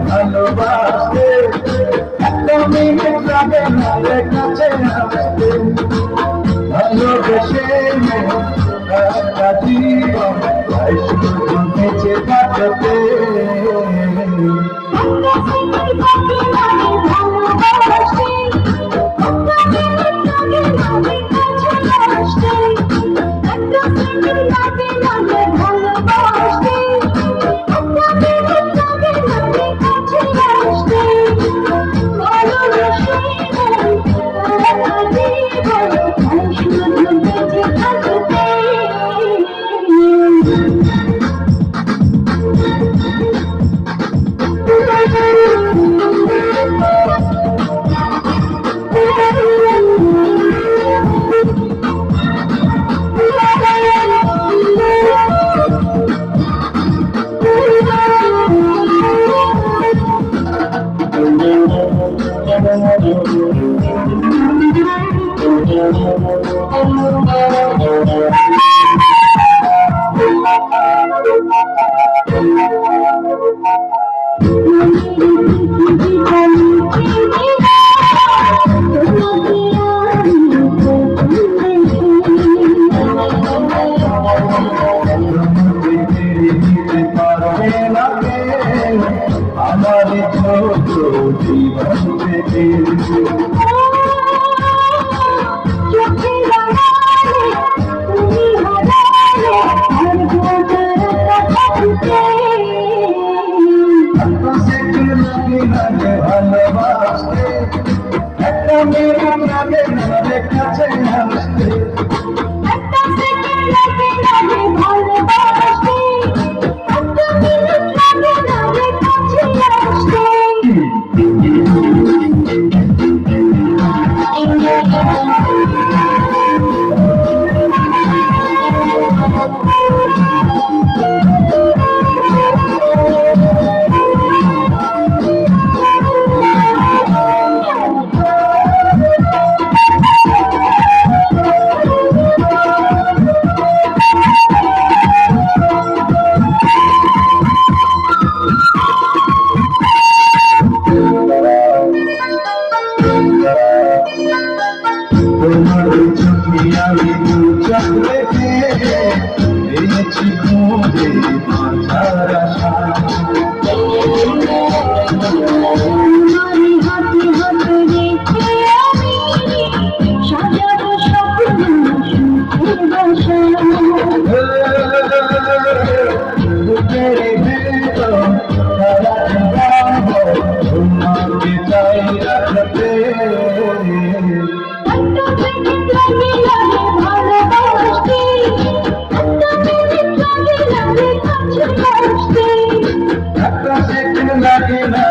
ভালোবাসতে একটা মিনিট লাগে না রে কাছে আসতে ভালোবেসে একটা জীবন শুধু বেঁচে থাকতে আমার ছোট জীবন থেকে ভালোবাসতে একটা মেয়ে লাগে না কাছে আসতে তোমার চোখে আমি চোখ রেখে এনেছি খুঁজে বাঁচার আশা বুকের ভেতর তোমাকে চাই রাখতে একটা সেকেন্ড লাগে না